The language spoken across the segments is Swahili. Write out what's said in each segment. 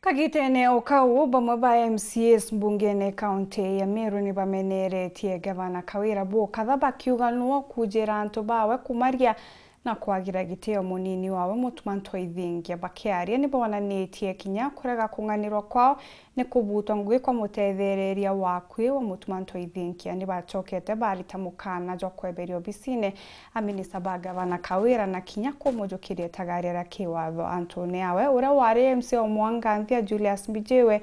Kagitene okau bamwe ba MCAs mbungene kaunti ya Meru ni bameneretie gavana Kawira Bokatha bakiuganwo kujira antu bawe kumaria na kwagira gitio munini wawe Mutumanto Ithingia bakiaria ni bonanitie kinya kurega kunganirwa kwao ni kubutwa ngui kwa mutethereria wakwe wa Mutumanto Ithingia ni bachokete baritamukana jo kweberio bisine aminisa ba gavana Kawira na kinya kumujukirie tagarira kiwatho Antoni awe ura wari MCA Omwanganthia Julius Mbijewe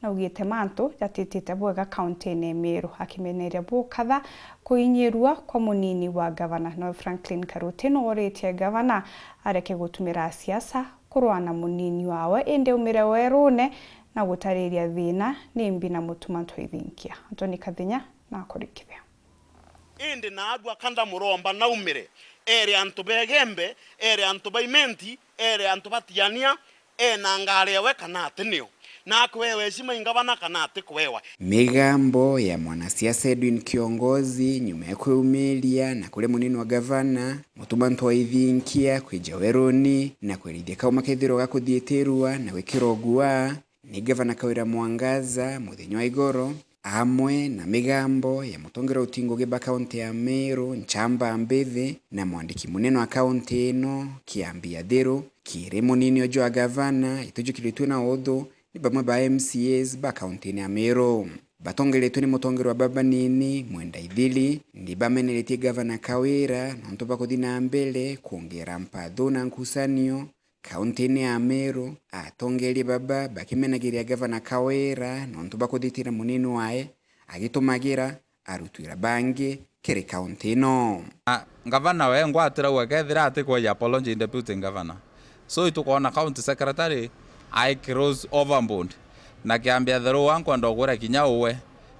na ugite mantu jatitite bwega kaunti ya Meru akimeneria Bokatha kuinyirwa kwa munini wa gavana no Franklin Karuti no oretie gavana areke gutumira siasa kurwana munini wawe ende umire werune na gutariria thina nimbi na Mutumanto Ithingia. Antoni Kathinya na kurikithia ende na adwa kanda muromba na umire ere antu begembe ere antu baimenti ere antu batiania na ngarewe kana atenio na kwewe shima ingavana kana atekwewa. Migambo ya mwanasiasa Edwin Kiongozi nyuma ya kweumilia na kule munini wa gavana Mutumanto Ithingia kwija weroni na kwerithia kauma kethiro gakuthieterwa na wikirogwa ni gavana Kawira Mwangaza muthenya wa igoro amwe na migambo ya mutongera utingo geba kaunti ya Meru Nchamba Mbithi na mwandiki munene wa kaunti ino Kiambia Thiru kire munini ojo wa gavana itujukiritwe na odho ni bamwe ba MCAs ba kaunti ya Meru batongeretwe ni mutongero wa baba nini Mwenda Ithili ndi bameneretie gavana Kawira nonto bakuthina mbele kuongera mpatho na nkusanio kaunti ya Meru atongerie baba bakimenagiria gavana Kawira nonto bakuthitira munini wae agitumagira arutwira bangi kere kaunti no gavana we ngwatira wekethira atikwa ya apology deputy governor so itukona county secretary I cross overboard na Kiambia Thiru wangu ndogura kinya uwe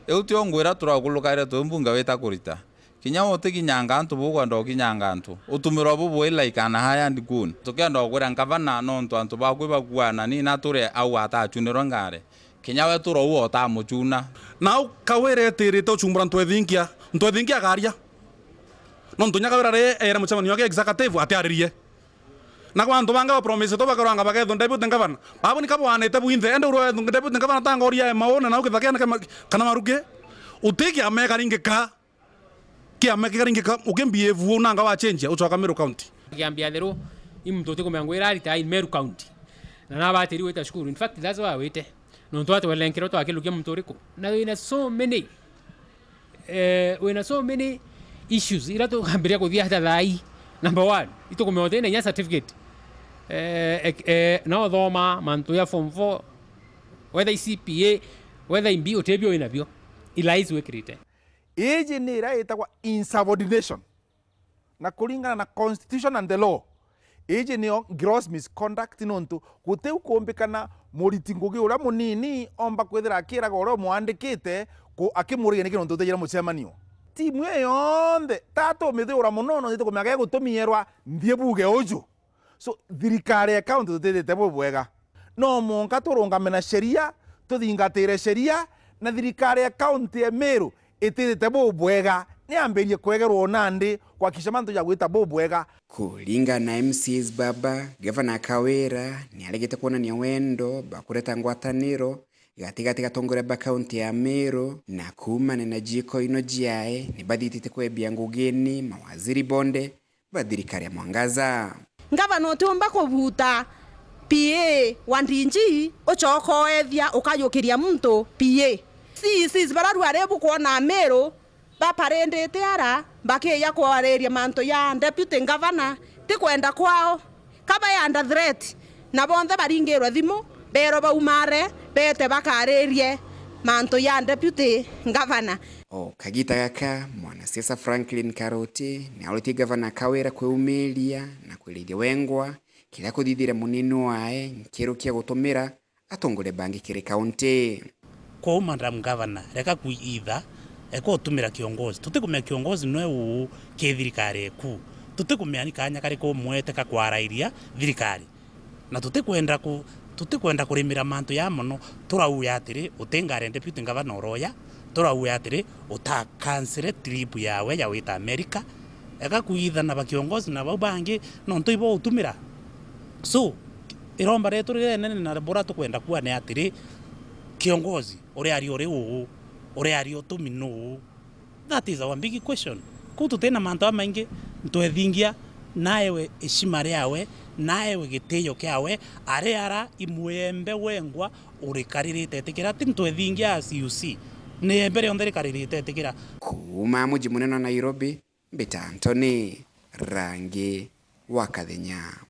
eutio ngwira turagulukaire tumbunga weta kurita kinya utikinyanga antu bugwa ndokinyanga antu utumiro bubu ila ikana haya ndikun tukienda ogura gavana nonto antu bakwe bakuana ni nature au atachuniro ngare kinya we turo uo tamuchuna na Kawira etirite uchumbura Ntwethingia garia nonto nyakawira re era muchamanio ya executive atiaririe na kwa ndo banga promise to bakaranga bagetho deputy governor babo ni kabo anete buinthe ende uro deputy governor tangoria maona na ukithakea kana maruge utiki ameka ringeka kia ameka ringeka ukembievu unanga wa change uchoka Meru county Kiambia Thiru imtote kumangwira rita in Meru county na nabatiri weta shukuru in fact that's why wete no twate welenkero to akiluke mtoriko na we so many issues ila to kambiria kuthia hata thai number 1 ito kumeote na certificate no thoma mantu ya form 4 whether CPA whether imbi otebio inabio ilaizi wekirite iji ni iraitagwa insubordination na kulingana na constitution and the law iji ni gross misconduct nontu guteu kumbikana muriti ngugi ura munini omba kwithira akiraga uro mwandikite ko akimuriye niki nontu tejira mucemanio timu yonthe tato mithura munono nito kumyaga gutumierwa nthie buge uju so thirikari ya county tutete bwega no monka turungamena sheria tuthingatire sheria na thirikari ya county ya Meru itete bwega ni amberie kwegerwo nandi kwa kishamanto ya gwita bwega kulinga na MCs baba gavana Kawira ni alegete kuonania wendo bakureta ngwataniro gatigati gatongore ba kaunti ya Meru na kumane na jiko ino jiae ni baditite kwebia ngugeni mawaziri bonde bathirikari ya Mwangaza gavana otumba kubuta PA wandinji ochoko ethia ukayukiria muntu PA si bararu arebu kuona Meru baparendete ara bakiya kwareria manto ya deputy governor tikwenda kwao kaba ya under threat na bonthe baringirwe thimu bero baumare bete bakarerie manto ya deputy governor kagita gaka mwanasiasa Franklin Karuti ni aloti gavana Kawira kweumilia na kwirithia wengwa kila kuthithira munini wae nkirukia gutumira atongole bangi kire county kwa madam governor reka kuitha eko tumira kiongozi tutikumya kiongozi noe u ke thirikari ku tutikumya ni kanya kari ko mwete ka kwarairia thirikari na tutikwenda kurimira mantu ya mono turauya atiri utengare deputy governor roya turauya atiri uta cancel trip yawe ya wita America eka kuitha na bakiongozi na babangi no ntoibo utumira so iromba retu rinene na bora tukwenda kuwa ne atiri kiongozi uri ari uri uu uri ari utuminu. That is our big question. Kutu tena manto maingi ntwethingia naewe heshima riawe naewe gitio kiawe areara imwembe wengwa urikaririte tikira tintwethingia CUC ni mbere ondere karirite tikira. Kuma muji munene wa Nairobi, Mbita Anthony, Rangi wa Kathenya.